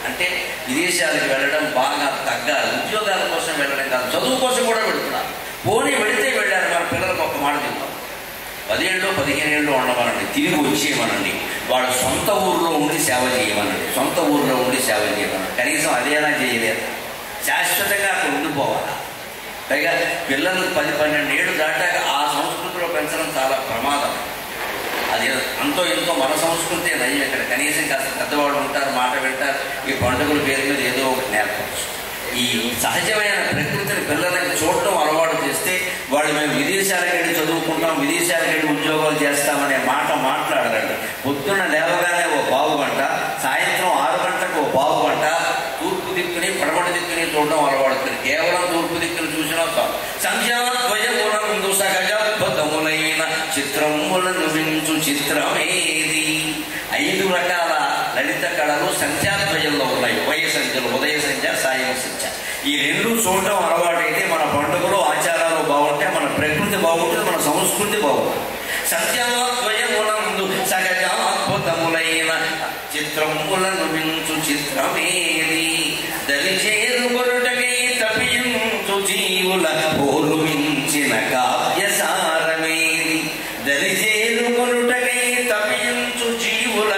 అంటే విదేశాలకు వెళ్ళడం బాగా తగ్గాలి. ఉద్యోగాల కోసం వెళ్ళడం కాదు, చదువు కోసం కూడా వెళుతున్నారు. పోనీ వెళితే వెళ్ళారు. మన పిల్లలకు ఒక మాట చెప్తాం, 10 ఏళ్ళు 15 ఏళ్ళు ఉండమనండి, తిరిగి వచ్చేయమనండి. వాళ్ళు సొంత ఊర్లో ఉండి సేవ చేయమనండి, సొంత ఊర్లో ఉండి సేవ చేయమనండి. కనీసం అదేనా చేయలేదు, శాశ్వతంగా అక్కడ ఉండిపోవాలి. పైగా పిల్లలు 10-12 ఏళ్ళు దాటాక ఆ సంస్కృతిలో పెంచడం చాలా ప్రమాదం. అది అంతో ఎంతో మన సంస్కృతి నయ్యి. ఇక్కడ కనీసం కాస్త పెద్దవాళ్ళు ఉంటారు, మాట వింటారు. ఈ పండుగల పేరు మీద ఏదో ఒకటి నేర్పచ్చు. ఈ సహజమైన ప్రకృతిని పిల్లలకి చూడటం అలవాటు చేస్తే వాళ్ళు మేము విదేశాలకు వెళ్ళి చదువుకుంటాం, విదేశాలకు వెళ్ళి ఉద్యోగాలు చేస్తామనే మాట మాట్లాడరండి. పొద్దున్న లేవగానే ఓ పావు గంట, సాయంత్రం 6 గంటలకు ఓ పావు గంట తూర్పు దిక్కుని పడమటి దిక్కుని చూడడం అలవాడుతుంది. కేవలం తూర్పు దిక్కుని చూసినా చాలు. సంధ్యాద్వయమునందు సహజాద్భుతములైన చిత్రములను వించు చిత్రమేది. 5 రకాల లలిత కళలు సంధ్యాద్వయంలో ఉన్నాయి. ఉభయ సంధ్యలు, ఉదయ సంధ్య, సాయం సంధ్య. ఈ 2 చూడటం అలవాటైతే మన పండుగలు ఆచారాలు బాగుంటాయి, మన ప్రకృతి బాగుంటుంది, మన సంస్కృతి బాగుంటుంది. సంధ్యాద్వయమునందు సహజాద్భుతములైన చిత్రములను వించు చిత్రమేది. దరిచేరు కొరుటకై తపించు జీవుల పోరు మించిన కావ్యసారమేది. దరిచేరు కొరుటకై తపించు జీవుల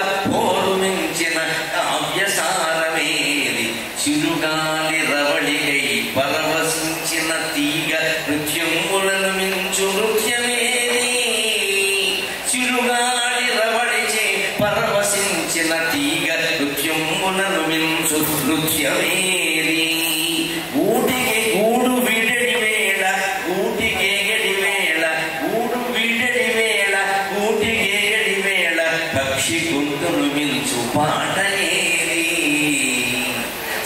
పాటయేది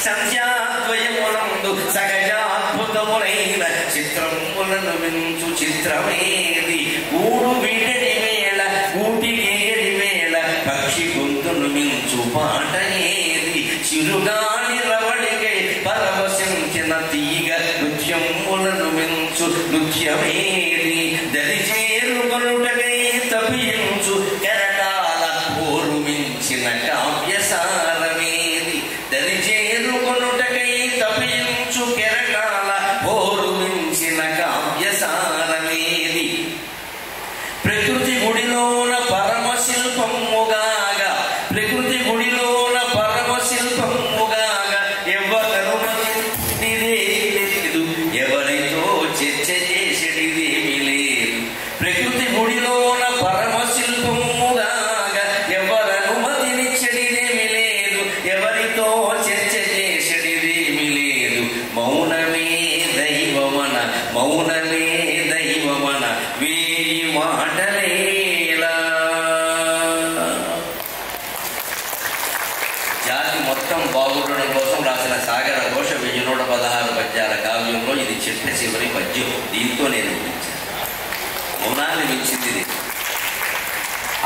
సంధ్యాద్వయమునందు సహజాద్భుతములైన చిత్రములను మించు చిత్రమేది గూడు వీడడి వేళ గూటికేయడి వేళ పక్షి గొంతును మించు పాటయేది చిరుగాలి రవడికై పరవశించిన తీగ నృత్యములను మించు నృత్యమేది దరిచేరుకొనుటకై తపించు కెరటాల పోరు మించిన కావ్యసారమేది దరిచేరుకొనుటకై తపించు కెరటాల పోరు మించిన కావ్యసారమేది ప్రకృతి గుడిలోన పరమశిల్పముగాగా ప్రకృతి గుడిలోన పరమశిల్పముగాగా ఎవరనుమతిదేమీ లేదు ఎవరితో చర్చ చేసేటిదేమీ లేదు ప్రకృతి గుడిలోన పరమశిల్పముగాగా ఎవరనుమతినిచ్చడిదేమీ లేదు ఎవరితో చర్చ చేసేటిదేమీ లేదు మౌనమే దైవమన మౌనమే దైవమన వేయి మాటలేలా జాతి మొత్తం బాగుండడం కోసం రాసిన సాగర ఘోష 1116 పద్యాల కావ్యంలో ఇది చిట్ట చివరి పద్యం. దీంతో నేను మించాను. మౌనాన్ని మించింది ఇది.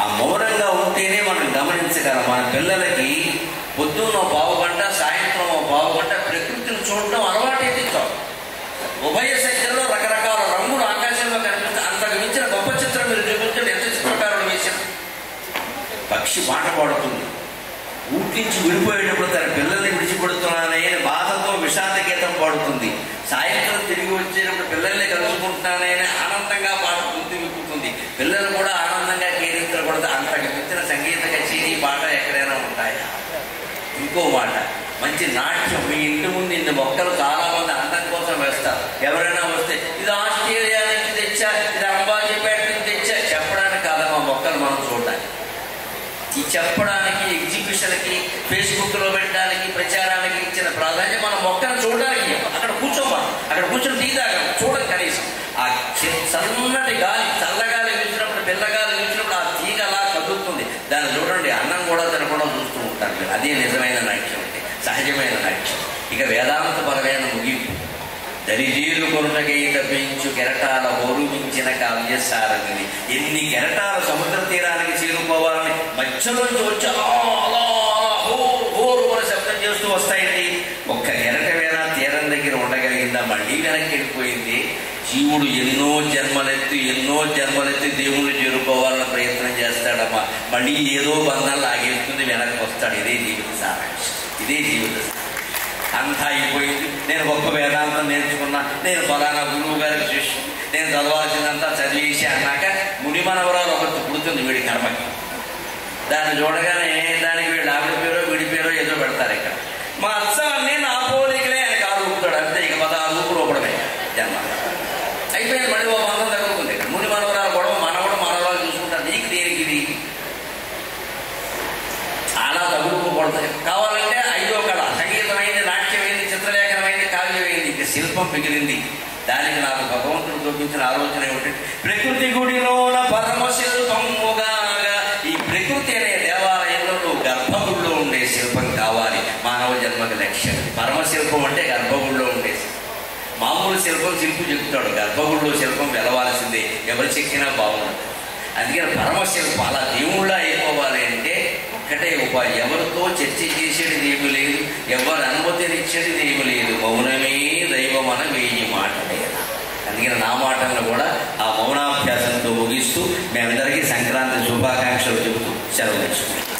ఆ మౌనంగా ఉంటేనే మనం గమనించగలం. మన పిల్లలకి పొద్దున్న పావు గంట సాయంత్రం పావు గంట ప్రకృతిని చూడడం అలవాటైతే చాలు. ఉభయ సంఖ్యలో రకరకాల రంగులు ఆకాశంలో కనిపిస్తే అంతకు మించిన గొప్ప చిత్రం మీరు చూపించండి. ఎంత చిత్రకారులు వేసిన పక్షి పాట పాడుతుంది. ఊట్లించి విడిపోయేటప్పుడు తన పిల్లల్ని విడిచిపెడుతున్నానే బాధతో విషాద గీతం పాడుతుంది. సాయంత్రం తిరిగి వచ్చేటప్పుడు పిల్లల్ని కలుసుకుంటున్నానే ఆనందంగా పాట గుర్తు విప్పుతుంది. పిల్లలు కూడా ఆనందంగా కేరించకూడదు. అంతకు మించిన సంగీత కచేరీ పాట ఎక్కడైనా ఉంటాయా? ఇంకో మాట, మంచి నాట్యం. మీ ఇంటి ముందు ఇన్ని మొక్కలు చాలా మంది అందం కోసం వేస్తారు. ఎవరైనా వస్తే ఇది ఆస్ట్రేలియా నుంచి తెచ్చా, ఇది అంబాజీపేట నుంచి తెచ్చా చెప్పడానికి కాదమ్మా, మొక్కలు మనం చూడడానికి. ఈ చెప్పడానికి, ఎగ్జిబిషన్కి, ఫేస్బుక్లో పెట్టడానికి, ప్రచారానికి ఇచ్చిన ప్రాధాన్యం మనం మొక్కను చూడడానికి. అక్కడ కూర్చోమా, అక్కడ కూర్చొని టీ తాగం చూడదు కనీసం. ఆ సన్నటి గాలి, చల్లగాలి వీచినప్పుడు, పిల్లగాలి వీచినప్పుడు ఆ తీగ అలా కదులుతుంది. దాన్ని చూడండి, అన్నం కూడా తినకుండా చూస్తూ ఉంటారు మీరు. అదే నిజమైన నాట్యం అంటే, సహజమైన నాట్యం. ఇక వేదాంతపరమైన ముగింపు. దరిజీలు కొనుటకై తప్పించు కెరటాల హోరుమించిన కావ్యసారథిని. ఎన్ని కెరటాలు సముద్ర తీరానికి చేరుకోవాలని మధ్యలోంచి వచ్చి అలా హోరు అని శబ్దం చేస్తూ వస్తాయండి. ఒక్క కెరటమైనా తీరం దగ్గర ఉండగలిగిందా? మళ్ళీ వెనక్కి వెళ్ళిపోయింది. జీవుడు ఎన్నో జన్మలెత్తి దేవుణ్ణి చేరుకోవాలని ప్రయత్నం చేస్తాడమ్మా. మళ్ళీ ఏదో బంధం లాగేస్తుంది, వెనక్కి వస్తాడు. ఇదే జీవిత సారాంశం, ఇదే జీవిత అంతా అయిపోయింది. నేను గొప్ప వేదాంతం నేర్చుకున్నా, నేను ఫలానా గురువు గారికి శిష్యుడు, నేను చదవాల్సిందంతా చదివేసి అన్నాక ముని మనవరాలు ఒకటి పుడుతుంది వీడి కర్మకి. దాన్ని చూడగానే దానికి వీళ్ళు ఆవిడ పేరో వీడి పేరో ఏదో పెడతారు. ఇక్కడ మా అత్త అన్నీ నా పోలికలే అని కాదు ఊపుతాడు. అంతే. ఇక 16 రూపడమే జన్మ అయిపోయింది. మళ్ళీ ఓ బంధం తగ్గుతుంది. ఇక్కడ ముని మనవరాలు గొడవ, మనవరాలు చూసుకుంటారు. నీకు దేనికి ఇది అలా తగ్గుకోకూడదు. కావాలంటే 5వ కళ సంగీతమైంది, నాట్యమైంది, చిత్రలేఖనమైంది, కావ్యమైంది, ఇక శిల్పం మిగిలింది. దానికి నాకు భగవంతుడు చూపించిన ఆలోచన ఏమిటంటే ప్రకృతి గుడిలోన పరమశిల్పముగా. ఈ ప్రకృతి అనే దేవాలయంలో గర్భగుడిలో ఉండే శిల్పం కావాలి మానవ జన్మకి లక్ష్యం. పరమశిల్పం అంటే గర్భగుడిలో ఉండే మామూలు శిల్పం శిల్పు చెప్తాడు. గర్భగుడిలో శిల్పం వెలవాల్సిందే, ఎవరు చెక్కినా బాగుంటుంది. అందుకని పరమశిల్పం అలా దేవుళ్ళ అయిపోవాలి అంటే ఒక్కటే ఉపాయం. ఎవరితో చర్చ చేసేది ఏమి లేదు, ఎవరు అనుమతినిచ్చేది ఏమి లేదు. మౌనమే దైవమన వేయి మాటలేదా. అందుకని నా మాటలను కూడా ఆ మౌనాభ్యాసంతో ముగిస్తూ మేమందరికీ సంక్రాంతి శుభాకాంక్షలు చెబుతూ సెలవు తెచ్చుకుంటాం.